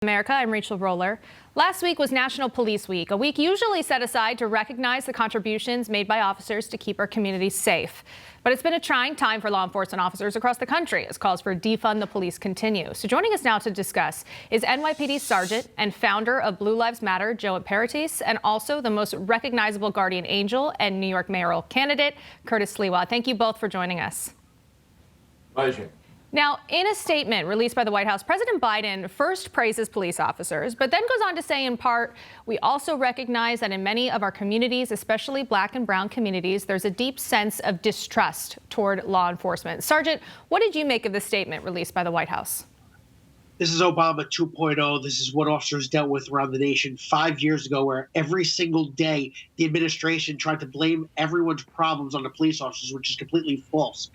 America, I'm Rachel Roller. Last week was National Police Week, a week usually set aside to recognize the contributions made by officers to keep our communities safe. But it's been a trying time for law enforcement officers across the country as calls for defund the police continue. So joining us now to discuss is NYPD Sergeant and founder of Blue Lives Matter, Joe Imperatis, and also the most recognizable guardian angel and New York mayoral candidate, Curtis Sliwa. Thank you both for joining us. Pleasure. Now, in a statement released by the White House, President Biden first praises police officers, but then goes on to say, in part, we also recognize that in many of our communities, especially black and brown communities, there's a deep sense of distrust toward law enforcement. Sergeant, what did you make of the statement released by the White House? This is Obama 2.0. This is what officers dealt with around the nation 5 years ago, where every single day the administration tried to blame everyone's problems on the police officers, which is completely false.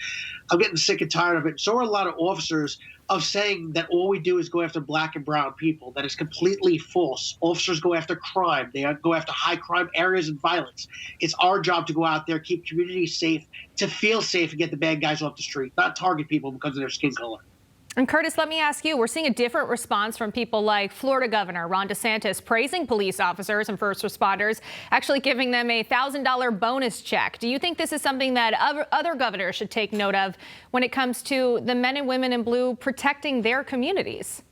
I'm getting sick and tired of it. So are a lot of officers of saying that all we do is go after black and brown people. That is completely false. Officers go after crime. They go after high crime areas and violence. It's our job to go out there, keep communities safe, to feel safe and get the bad guys off the street, not target people because of their skin color. And Curtis, let me ask you, we're seeing a different response from people like Florida Governor Ron DeSantis praising police officers and first responders, actually giving them a $1,000 bonus check. Do you think this is something that other governors should take note of when it comes to the men and women in blue protecting their communities?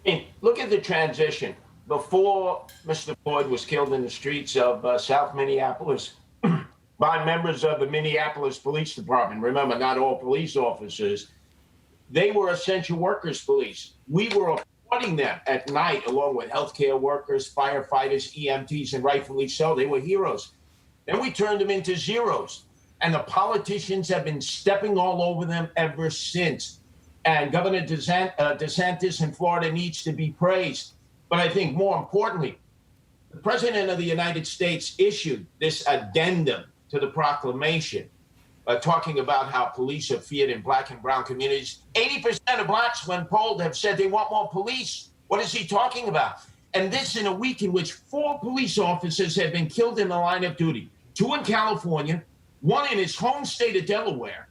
I mean, look at the transition. Before Mr. Floyd was killed in the streets of South Minneapolis by members of the Minneapolis Police Department, remember, not all police officers, they were essential workers police. We were applauding them at night, along with healthcare workers, firefighters, EMTs, and rightfully so. They were heroes. Then we turned them into zeros. And the politicians have been stepping all over them ever since. And Governor DeSantis in Florida needs to be praised. But I think more importantly, the President of the United States issued this addendum to the proclamation talking about how police are feared in black and brown communities. 80% of blacks, when polled, have said they want more police. What is he talking about? And this in a week in which 4 police officers have been killed in the line of duty. 2 in California, 1 in his home state of Delaware.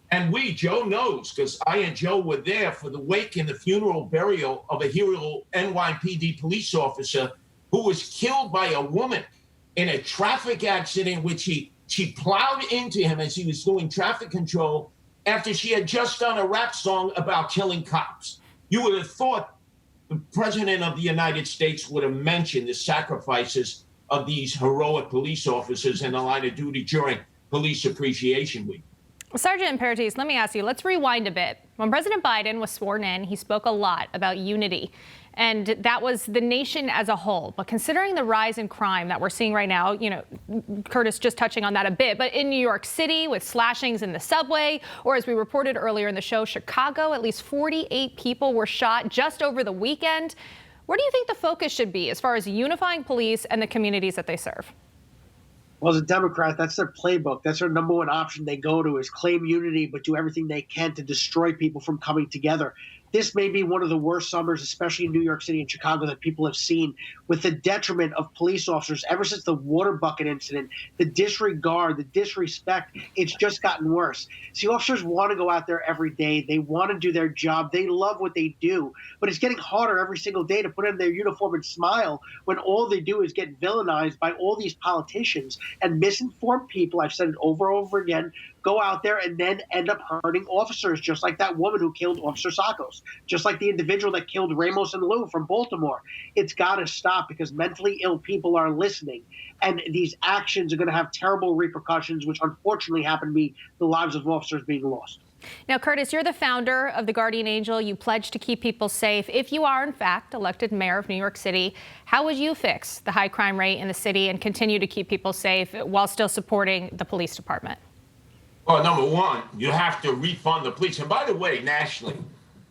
And Joe knows, because I and Joe were there for the wake and the funeral burial of a hero NYPD police officer who was killed by a woman in a traffic accident in which she plowed into him as he was doing traffic control after she had just done a rap song about killing cops. You would have thought the President of the United States would have mentioned the sacrifices of these heroic police officers in the line of duty during Police Appreciation Week. Sergeant Imperatis, let me ask you, let's rewind a bit. When President Biden was sworn in, he spoke a lot about unity, and that was the nation as a whole. But considering the rise in crime that we're seeing right now, you know, Curtis just touching on that a bit, but in New York City with slashings in the subway, or as we reported earlier in the show, Chicago, at least 48 people were shot just over the weekend. Where do you think the focus should be as far as unifying police and the communities that they serve? Well, as a Democrat, that's their playbook. That's their number one option they go to, is claim unity, but do everything they can to destroy people from coming together. This may be one of the worst summers, especially in New York City and Chicago, that people have seen, with the detriment of police officers ever since the water bucket incident, the disregard, the disrespect. It's just gotten worse. See, officers want to go out there every day. They want to do their job. They love what they do. But it's getting harder every single day to put on their uniform and smile when all they do is get villainized by all these politicians and misinformed people. I've said it over and over again. Go out there and then end up hurting officers, just like that woman who killed Officer Sakos, just like the individual that killed Ramos and Lou from Baltimore. It's got to stop, because mentally ill people are listening. And these actions are going to have terrible repercussions, which unfortunately happen to be the lives of officers being lost. Now, Curtis, you're the founder of the Guardian Angel. You pledge to keep people safe. If you are, in fact, elected mayor of New York City, how would you fix the high crime rate in the city and continue to keep people safe while still supporting the police department? Well, number one, you have to refund the police. And by the way, nationally,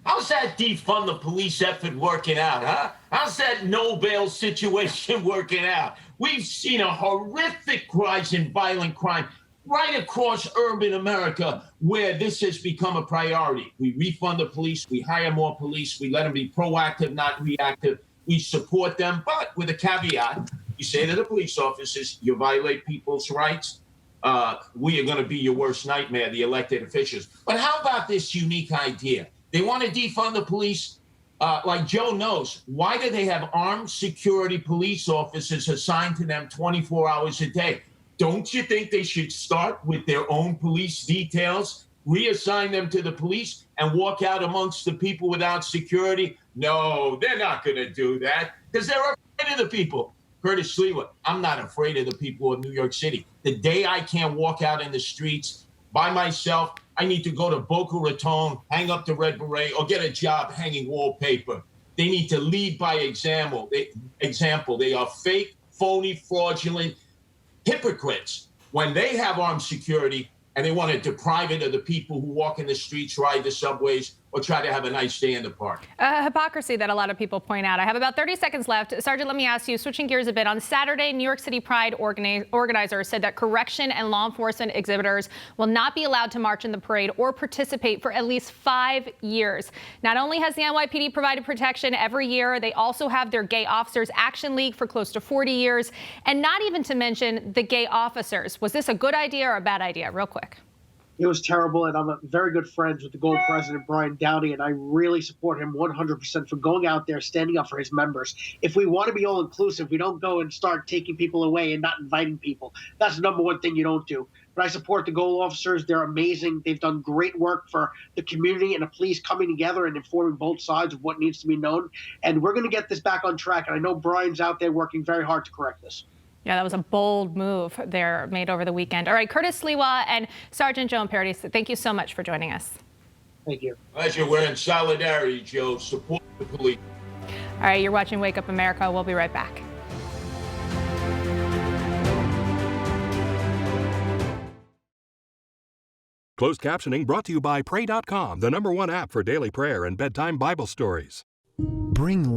how's that defund the police effort working out, huh? How's that no bail situation working out? We've seen a horrific rise in violent crime right across urban America, where this has become a priority. We refund the police, we hire more police, we let them be proactive, not reactive. We support them, but with a caveat. You say to the police officers, you violate people's rights, we are going to be your worst nightmare, the elected officials. But how about this unique idea? They want to defund the police. like Joe knows, why do they have armed security police officers assigned to them 24 hours a day? Don't you think they should start with their own police details, reassign them to the police, and walk out amongst the people without security? No, they're not going to do that because they're afraid of the people. Curtis Sliwa, I'm not afraid of the people of New York City. The day I can't walk out in the streets by myself, I need to go to Boca Raton, hang up the red beret, or get a job hanging wallpaper. They need to lead by example. They are fake, phony, fraudulent hypocrites when they have armed security and they want to deprive it of the people who walk in the streets, ride the subways, or try to have a nice day in the park. Hypocrisy that a lot of people point out. I have about 30 seconds left. Sergeant, let me ask you, switching gears a bit. On Saturday, New York City Pride organizers said that correction and law enforcement exhibitors will not be allowed to march in the parade or participate for at least 5 years. Not only has the NYPD provided protection every year, they also have their Gay Officers Action League for close to 40 years. And not even to mention the gay officers. Was this a good idea or a bad idea? Real quick. It was terrible, and I'm very good friends with the Gold President, Brian Downey, and I really support him 100% for going out there, standing up for his members. If we want to be all-inclusive, we don't go and start taking people away and not inviting people. That's the number one thing you don't do. But I support the Gold officers. They're amazing. They've done great work for the community and the police coming together and informing both sides of what needs to be known. And we're going to get this back on track, and I know Brian's out there working very hard to correct this. Yeah, that was a bold move there made over the weekend. All right, Curtis Sliwa and Sergeant Joan Paradis, thank you so much for joining us. Thank you. Pleasure. We're in solidarity, Joe. Support the police. All right, you're watching Wake Up America. We'll be right back. Closed captioning brought to you by Pray.com, the #1 app for daily prayer and bedtime Bible stories. Bring